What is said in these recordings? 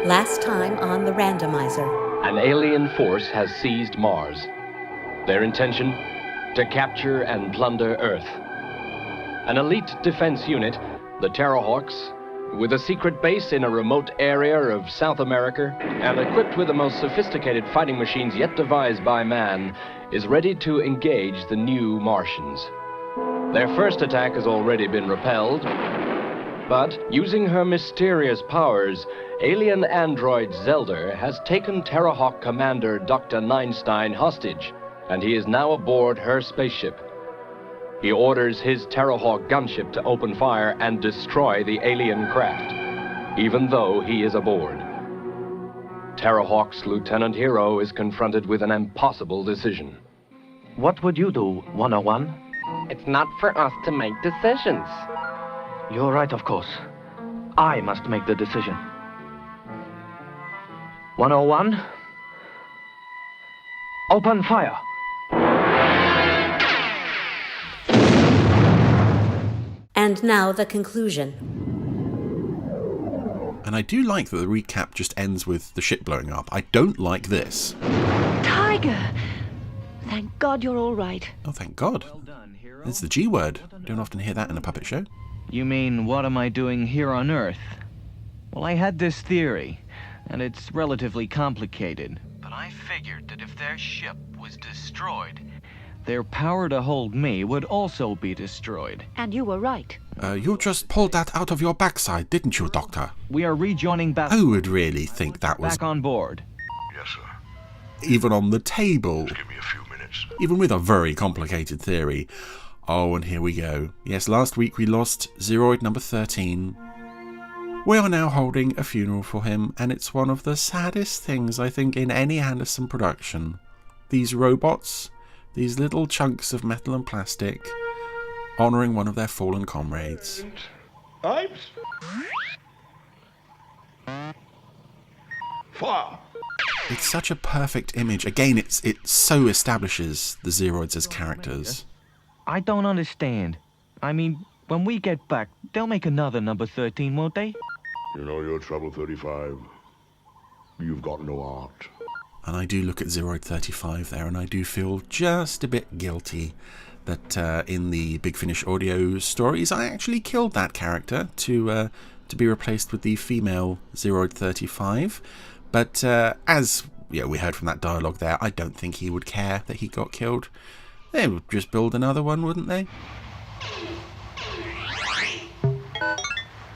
Last time on the Randomiser. An alien force has seized Mars. Their intention? To capture and plunder Earth. An elite defense unit, the Terrahawks, with a secret base in a remote area of South America, and equipped with the most sophisticated fighting machines yet devised by man, is ready to engage the new Martians. Their first attack has already been repelled, but using her mysterious powers, alien android Zelda has taken Terrahawk commander Dr. Ninestein hostage, and he is now aboard her spaceship. He orders his Terrahawk gunship to open fire and destroy the alien craft, even though he is aboard. Terrahawk's Lieutenant Hero is confronted with an impossible decision. What would you do, 101? It's not for us to make decisions. You're right, of course. I must make the decision. 101, open fire. And now the conclusion. And I do like that the recap just ends with the ship blowing up. I don't like this. Tiger! Thank God you're all right. Oh, thank God. It's the G word. Don't often hear that in a puppet show. You mean, what am I doing here on Earth? Well, I had this theory, and it's relatively complicated. But I figured that if their ship was destroyed, their power to hold me would also be destroyed. And you were right. You just pulled that out of your backside, didn't you, Doctor? We are rejoining back. Who would really think that was back on board? Yes, sir. even on the table? Just give me a few minutes. Even with a very complicated theory. Oh, and here we go. Yes, last week we lost Zeroid number 13. We are now holding a funeral for him, and it's one of the saddest things, I think, in any Anderson production. These robots, these little chunks of metal and plastic, honouring one of their fallen comrades. Fire! It's such a perfect image. Again, it so establishes the Zeroids as characters. I don't understand. I mean, when we get back, they'll make another number 13, won't they? You know your trouble, 35. You've got no art. And I do look at Zeroid 35 there, and I do feel just a bit guilty that in the Big Finish audio stories, I actually killed that character to be replaced with the female Zeroid 35. But as we heard from that dialogue there, I don't think he would care that he got killed. They would just build another one, wouldn't they?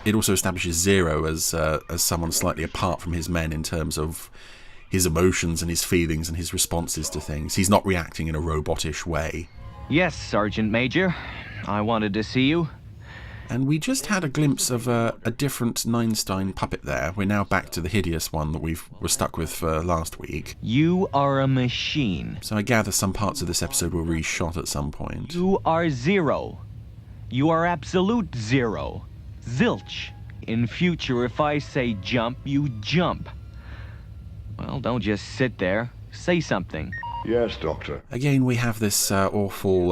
It also establishes Zero as someone slightly apart from his men in terms of his emotions and his feelings and his responses to things. He's not reacting in a robotish way. Yes, Sergeant Major. I wanted to see you. And we just had a glimpse of a different Ninestein puppet there. We're now back to the hideous one that we're stuck with for last week. You are a machine. So I gather some parts of this episode were reshot at some point. You are Zero. You are absolute zero. Zilch. In future, if I say jump, you jump. Well, don't just sit there. Say something. Yes, Doctor. Again, we have this awful...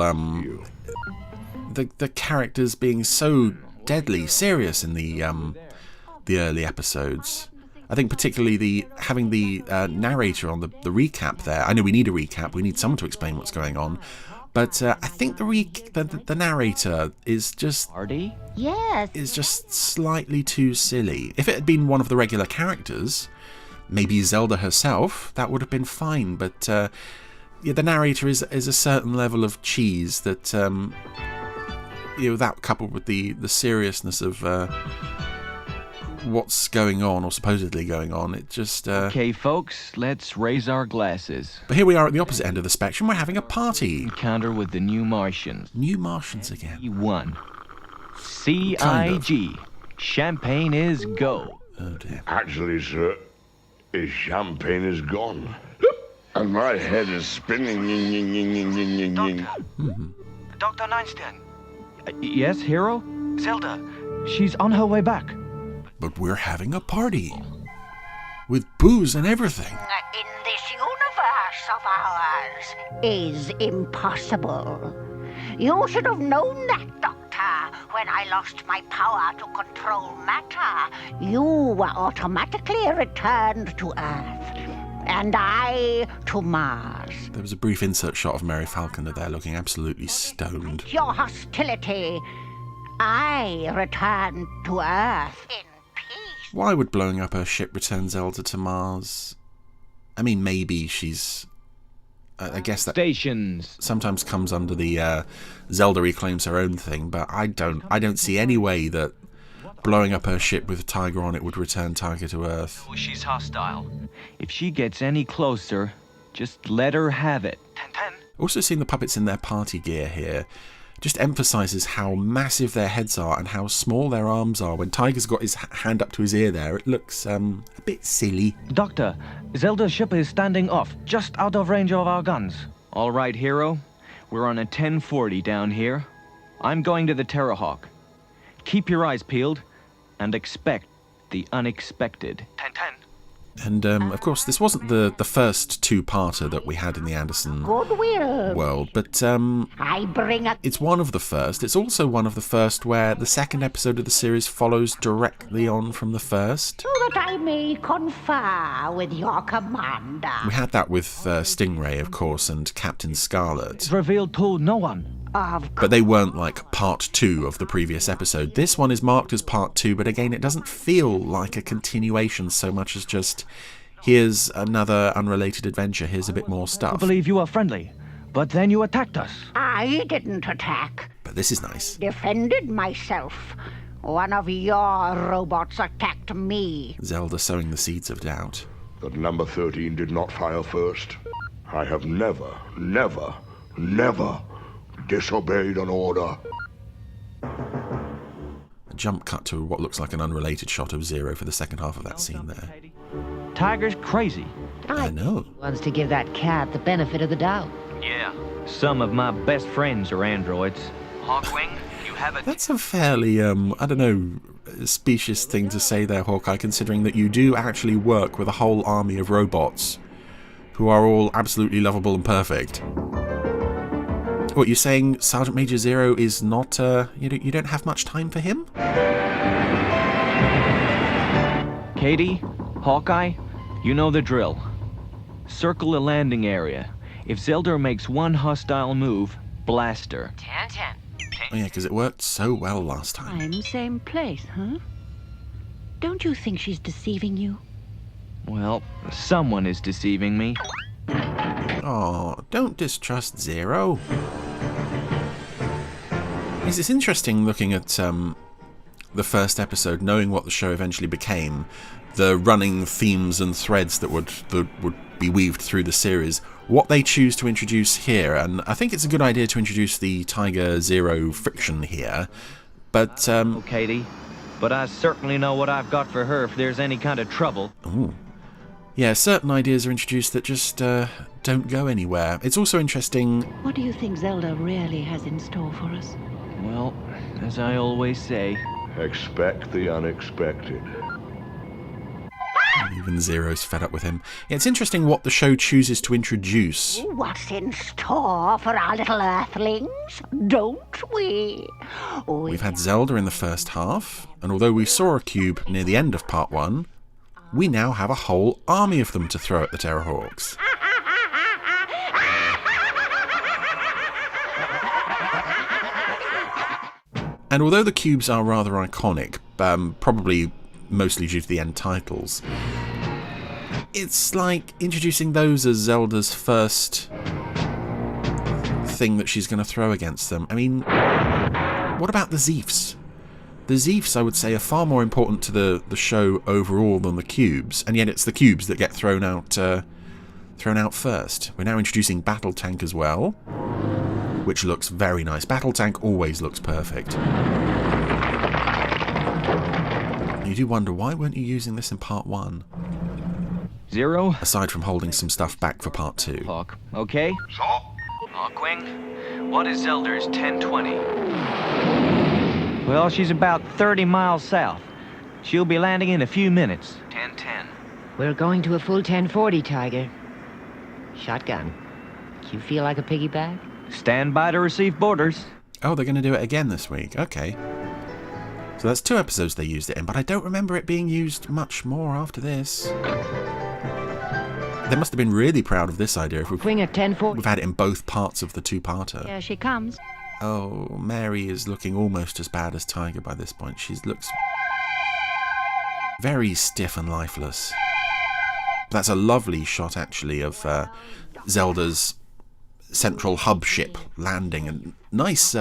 The characters being so deadly serious in the early episodes. I think particularly having the narrator on the recap there. I know we need a recap. We need someone to explain what's going on. But I think the narrator is just... Artie? Yes. Is just slightly too silly. If it had been one of the regular characters, maybe Zelda herself, that would have been fine. But the narrator is a certain level of cheese that... that coupled with the seriousness of what's going on, or supposedly going on, it just... Okay, folks, let's raise our glasses. But here we are at the opposite end of the spectrum. We're having a party. Encounter with the new Martians. New Martians again. E1. CIG. Champagne is go. Oh, dear. Actually, sir, his champagne is gone. And my head is spinning. Dr. Ninestein. Yes, Hero? Zelda. She's on her way back. But we're having a party. With booze and everything. In this universe of ours is impossible. You should have known that, Doctor, when I lost my power to control matter, you were automatically returned to Earth, and I to Mars. There was a brief insert shot of Mary Falconer there looking absolutely stoned. Your hostility, I returned to Earth in peace. Why would blowing up her ship return Zelda to Mars? I mean, maybe she's... I guess that Stations. sometimes comes under the Zelda reclaims her own thing, but I don't see any way that blowing up her ship with Tiger on it would return Tiger to Earth. She's hostile. If she gets any closer, just let her have it. 10-10. Also seeing the puppets in their party gear here just emphasises how massive their heads are and how small their arms are. When Tiger's got his hand up to his ear there, it looks a bit silly. Doctor, Zelda's ship is standing off, just out of range of our guns. All right, hero. We're on a 1040 down here. I'm going to the Terrahawk. Keep your eyes peeled and expect the unexpected. 10-10. And, of course, this wasn't the first two-parter that we had in the Anderson Goodwill. world, but I bring a it's one of the first. It's also one of the first where the second episode of the series follows directly on from the first. so that I may confer with your commander. We had that with Stingray, of course, and Captain Scarlet. It's revealed to no one. Of But they weren't like part 2 of the previous episode. This one is marked as part 2, but again, it doesn't feel like a continuation so much as just, here's another unrelated adventure, here's a bit more I stuff. believe you were friendly, but then you attacked us. I didn't attack. But this is nice. Defended myself. One of your robots attacked me. Zelda sowing the seeds of doubt. That number 13 did not fire first. I have never disobeyed an order. A jump cut to what looks like an unrelated shot of Zero for the second half of that scene there. Tiger's crazy. I know. Wants to give that cat the benefit of the doubt. Yeah. Some of my best friends are androids. Hawkwing, you have a... That's a fairly, I don't know, specious thing to say there, Hawkeye, considering that you do actually work with a whole army of robots who are all absolutely lovable and perfect. What, you're saying Sergeant Major Zero is not, you don't have much time for him? Katie, Hawkeye, you know the drill. Circle the landing area. If Zelda makes one hostile move, blast her. 10-10. Oh yeah, because it worked so well last time. Same place, huh? Don't you think she's deceiving you? Well, someone is deceiving me. Oh, don't distrust Zero. It's interesting looking at the first episode, knowing what the show eventually became, the running themes and threads that would be weaved through the series, what they choose to introduce here, and I think it's a good idea to introduce the Tiger Zero friction here, but Oh, Katie, but I certainly know what I've got for her if there's any kind of trouble. ooh. Yeah, certain ideas are introduced that just don't go anywhere. It's also interesting... What do you think Zelda really has in store for us? Well, as I always say, Expect the unexpected. Even Zero's fed up with him. Yeah, it's interesting what the show chooses to introduce. What's in store for our little earthlings, don't we? We've had Zelda in the first half, and although we saw a cube near the end of part 1, we now have a whole army of them to throw at the Terrahawks. And although the cubes are rather iconic, probably mostly due to the end titles, it's like introducing those as Zelda's first thing that she's going to throw against them. I mean, what about the Zeefs? The Zeefs, I would say, are far more important to the show overall than the cubes, and yet it's the cubes that get thrown out first. We're now introducing Battle Tank as well, which looks very nice. Battle Tank always looks perfect. You do wonder, why weren't you using this in part 1? Zero, Aside from holding some stuff back for part 2. Hawk, okay? So? Hawkwing, what is Zelda's 1020? Well, she's about 30 miles south. She'll be landing in a few minutes. 1010. We're going to a full 1040, Tiger. Shotgun. You feel like a piggyback? Stand by to receive boarders. Oh, they're going to do it again this week. Okay. So that's 2 episodes they used it in, but I don't remember it being used much more after this. They must have been really proud of this idea if we've Wing at 1040. had it in both parts of the 2-parter. Here she comes. Oh, Mary is looking almost as bad as Tiger by this point. She looks very stiff and lifeless. That's a lovely shot, actually, of Zelda's central hub ship landing, and nice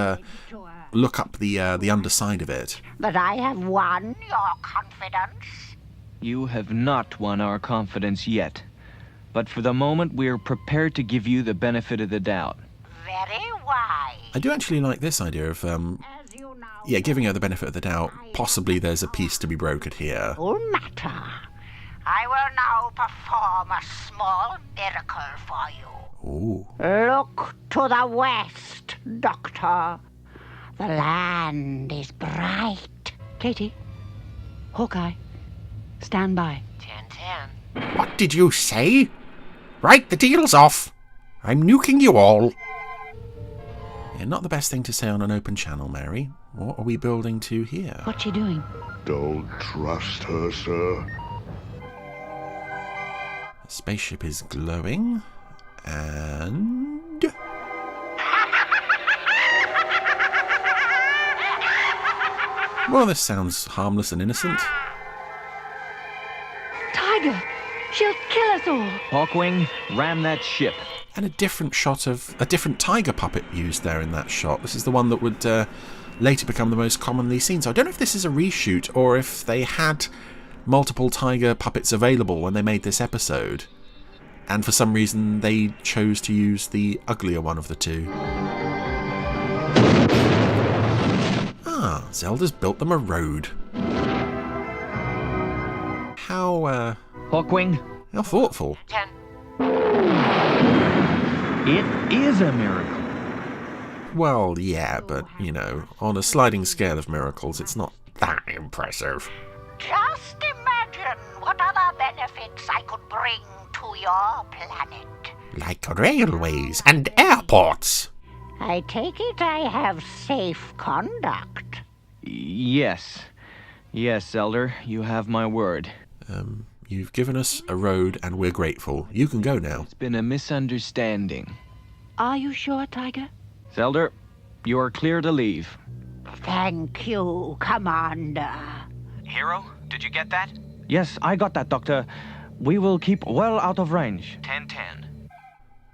look up the underside of it. But I have won your confidence. You have not won our confidence yet. But for the moment, we're prepared to give you the benefit of the doubt. Very wise. I do actually like this idea of, As you know, yeah, giving her the benefit of the doubt. Possibly there's a piece to be brokered here. no matter. I will now perform a small miracle for you. Ooh. Look to the west, Doctor. The land is bright. Katie. Hawkeye. Stand by. 10-10. What did you say? Right, the deal's off. I'm nuking you all. Yeah, not the best thing to say on an open channel, Mary. What are we building to here? What's she doing? Don't trust her, sir. The spaceship is glowing. And... well, this sounds harmless and innocent. Tiger! She'll kill us all! Hawkwing, ram that ship. And a different shot of a different tiger puppet used there in that shot. This is the one that would later become the most commonly seen. So I don't know if this is a reshoot or if they had multiple tiger puppets available when they made this episode, and for some reason they chose to use the uglier one of the two. Ah, Zelda's built them a road. How Hawkwing, thoughtful. 10. it is a miracle. Well, yeah, but, you know, on a sliding scale of miracles, it's not that impressive. Just imagine what other benefits I could bring to your planet. Like railways and airports. I take it I have safe conduct. Yes. Yes, Elder, you have my word. You've given us a road and we're grateful. You can go now. It's been a misunderstanding. Are you sure, Tiger? Zelda, you are clear to leave. Thank you, Commander. Hero, did you get that? Yes, I got that, Doctor. We will keep well out of range. 10-10.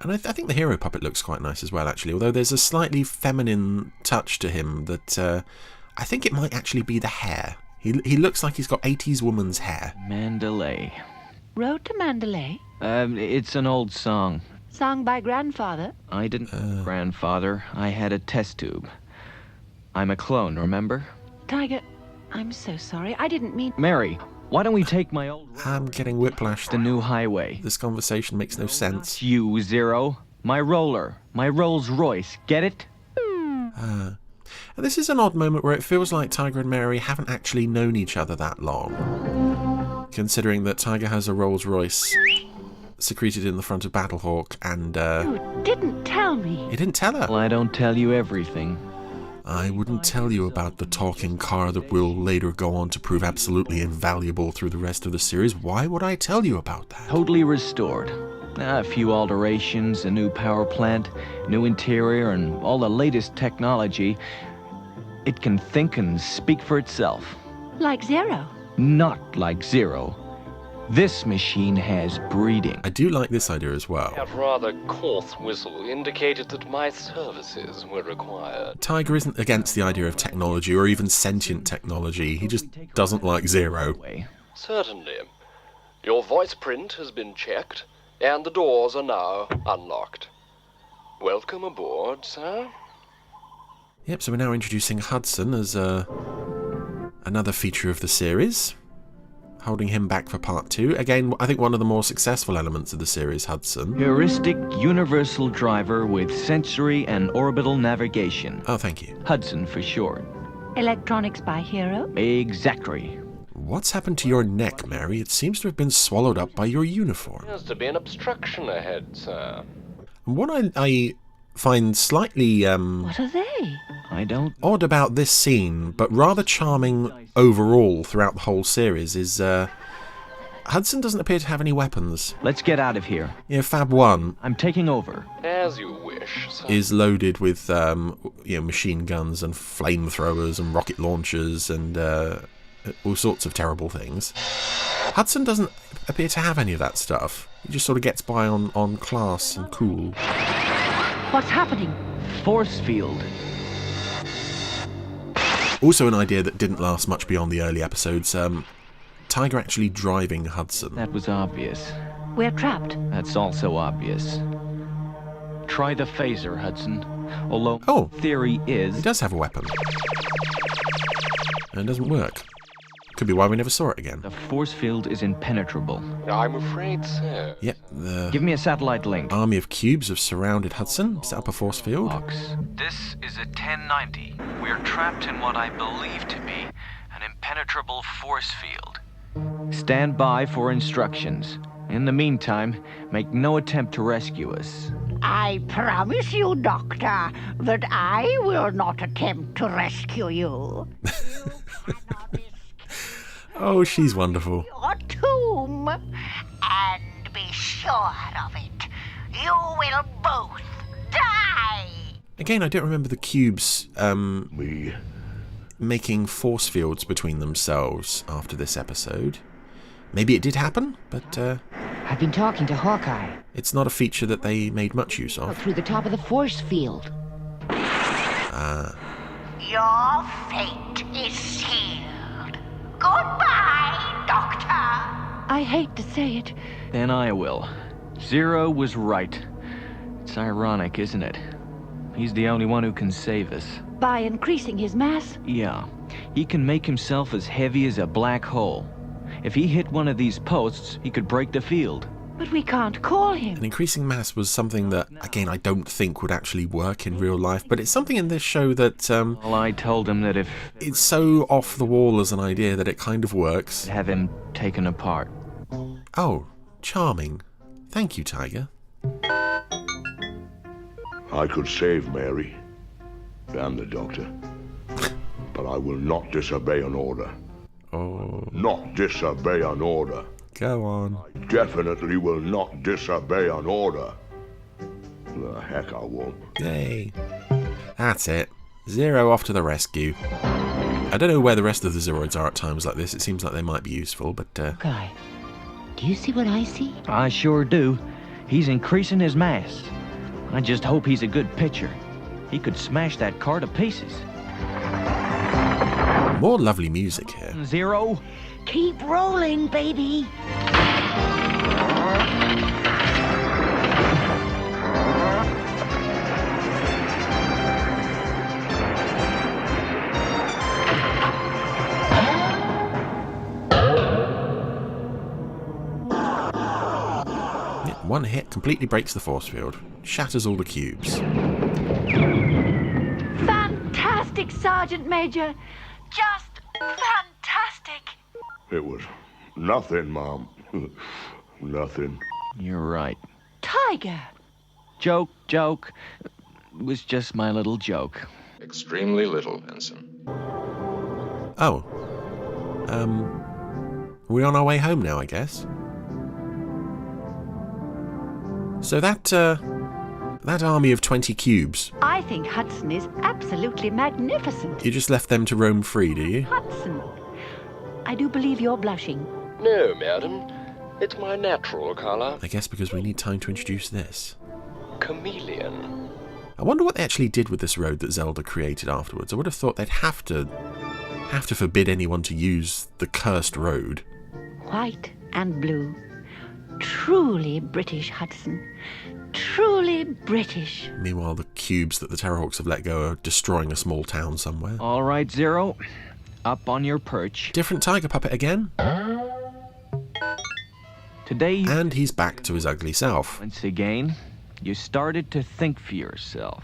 And I think the hero puppet looks quite nice as well, actually, although there's a slightly feminine touch to him that I think it might actually be the hair. He looks like he's got 80s woman's hair. Mandalay. Road to Mandalay? It's an old song. Sung by grandfather? I didn't... Grandfather, I had a test tube. I'm a clone, remember? Tiger, I'm so sorry. I didn't mean... Mary, why don't we take my old... I'm getting whiplashed. the new highway. This conversation makes no sense. You, Zero. My roller. My Rolls Royce. Get it? And this is an odd moment where it feels like Tiger and Mary haven't actually known each other that long. Considering that Tiger has a Rolls Royce secreted in the front of Battlehawk and... You didn't tell me. You didn't tell her. Well, I don't tell you everything. I wouldn't tell you about the talking car that will later go on to prove absolutely invaluable through the rest of the series. Why would I tell you about that? Totally restored. A few alterations, a new power plant, new interior, and all the latest technology. It can think and speak for itself. Like Zero. Not like Zero. This machine has breeding. I do like this idea as well. That rather coarse whistle indicated that my services were required. Tiger isn't against the idea of technology or even sentient technology. He just doesn't like Zero. Certainly. Your voice print has been checked, and the doors are now unlocked. Welcome aboard, sir. Yep, so we're now introducing Hudson as another feature of the series. Holding him back for part 2. Again, I think one of the more successful elements of the series, Hudson. Heuristic universal driver with sensory and orbital navigation. Oh, thank you. Hudson for short. Electronics by Hero? Exactly. What's happened to your neck, Mary? It seems to have been swallowed up by your uniform. There's to be an obstruction ahead, sir. And what I find slightly, What are they? I I don't... Odd about this scene, but rather charming overall throughout the whole series, is Hudson doesn't appear to have any weapons. Let's get out of here. You know, Fab 1 I'm taking over. As you wish, sir. is loaded with machine guns and flamethrowers and rocket launchers and all sorts of terrible things. Hudson doesn't appear to have any of that stuff. He just sort of gets by on class and cool. What's happening? Force field. Also an idea that didn't last much beyond the early episodes. Tiger actually driving Hudson. That was obvious. We're trapped. That's also obvious. Try the phaser, Hudson. Although, Oh, theory is... he does have a weapon. And it doesn't work. Could be why we never saw it again. The force field is impenetrable. I'm afraid so. Yep, the Give me a satellite link. army of cubes have surrounded Hudson, set up a force field. Hawks. This is a 1090. We're trapped in what I believe to be an impenetrable force field. Stand by for instructions. In the meantime, make no attempt to rescue us. I promise you, Doctor, that I will not attempt to rescue you. Oh, she's wonderful. Your tomb, and be sure of it. You will both die. Again, I don't remember the cubes Me. making force fields between themselves after this episode. Maybe it did happen, but I've been talking to Hawkeye. it's not a feature that they made much use Out of. through the top of the force field. Your fate is sealed. Goodbye, Doctor. I hate to say it. Then I will. Zero was right. It's ironic, isn't it? He's the only one who can save us. By increasing his mass? Yeah, he can make himself as heavy as a black hole. If he hit one of these posts, he could break the field. But we can't call him. An increasing mass was something that, again, I don't think would actually work in real life, but it's something in this show that Well, I told him that if it's so off the wall as an idea that it kind of works. have him taken apart. Oh, charming. Thank you, Tiger. I could save Mary and the doctor, but I will not disobey an order. Oh, Not disobey an order. go on. Definitely will not disobey an order. The heck I won't. Yay. That's it. Zero off to the rescue. I don't know where the rest of the Zeroids are at times like this. It seems like they might be useful, but Hawkeye, do you see what I see? I sure do. He's increasing his mass. I just hope he's a good pitcher. He could smash that car to pieces. more lovely music here. Zero. Keep rolling, baby. Yeah, one hit completely breaks the force field, shatters all the cubes. Fantastic, Sergeant Major. Just fantastic. It was nothing, Mom. Nothing. You're right. Tiger. Joke. It was just my little joke. Extremely little, Ensign. Oh. We're on our way home now, I guess. So that army of 20 cubes, I think Hudson is absolutely magnificent. you just left them to roam free, do you? Hudson. I do believe you're blushing. No, madam. It's my natural color. I guess because we need time to introduce this. Chameleon. I wonder what they actually did with this road that Zelda created afterwards. I would have thought they'd have to forbid anyone to use the cursed road. White and blue. Truly British, Hudson. Truly British. Meanwhile, the cubes that the Terrahawks have let go are destroying a small town somewhere. All right, Zero. Up on your perch. Different tiger puppet again. Today, And he's back to his ugly self. once again, you started to think for yourself.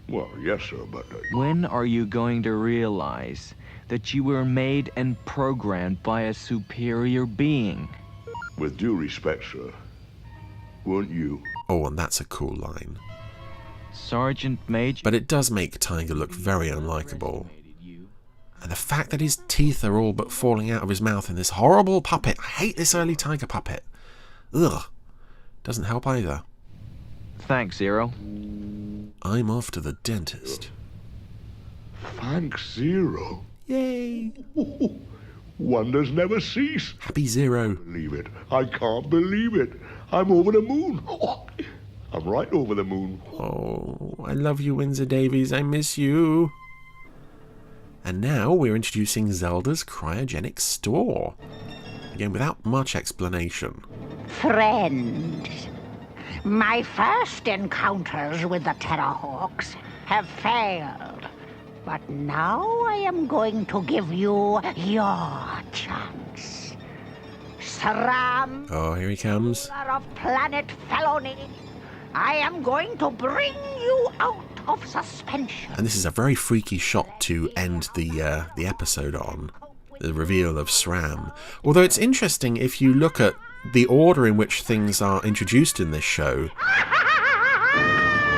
Well, yes, sir, but When are you going to realize that you were made and programmed by a superior being? with due respect, sir, wouldn't you? Oh, and that's a cool line. Sergeant Major... But it does make Tiger look very unlikable. And the fact that his teeth are all but falling out of his mouth in this horrible puppet. I hate this early Tiger puppet. Ugh. Doesn't help either. Thanks, Zero. I'm off to the dentist. Thanks, Zero. Yay! Wonders never cease. Happy Zero. Believe it. I can't believe it. I'm over the moon. I'm right over the moon. Oh, I love you, Windsor Davies. I miss you. And now we're introducing Zelda's cryogenic store. Again, without much explanation. Friend, my first encounters with the Terrahawks have failed. But now I am going to give you your chance. Sram, Oh, here he comes. ruler of planet Felony, I am going to bring you out of suspension. And this is a very freaky shot to end the episode on. The reveal of SRAM. Although it's interesting if you look at the order in which things are introduced in this show.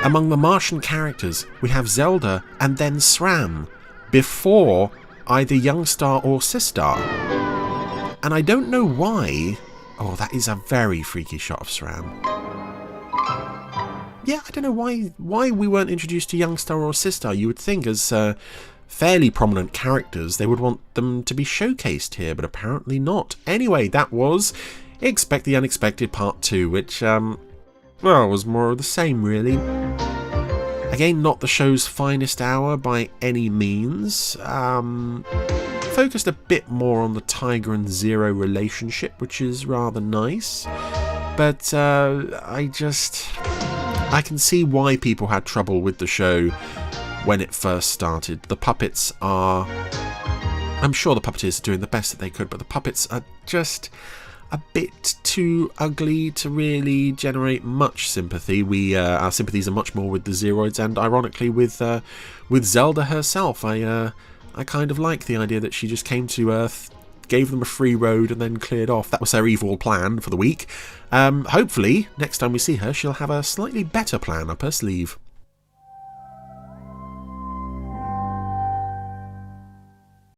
Among the Martian characters, we have Zelda and then SRAM, before either Youngstar or Sistar. And I don't know why... Oh, that is a very freaky shot of SRAM. Yeah, I don't know why we weren't introduced to Youngstar or Sistar. You would think as fairly prominent characters, they would want them to be showcased here, but apparently not. Anyway, that was Expect the Unexpected Part 2, which... well, was more of the same, really. Again, not the show's finest hour by any means. Focused a bit more on the Tiger and Zero relationship, which is rather nice. But I can see why people had trouble with the show when it first started. The puppets are... I'm sure the puppeteers are doing the best that they could, but the puppets are just... a bit too ugly to really generate much sympathy. Our sympathies are much more with the Zeroids, and ironically with Zelda herself. I kind of like the idea that she just came to Earth, gave them a free road, and then cleared off. That was her evil plan for the week. Hopefully, next time we see her, she'll have a slightly better plan up her sleeve.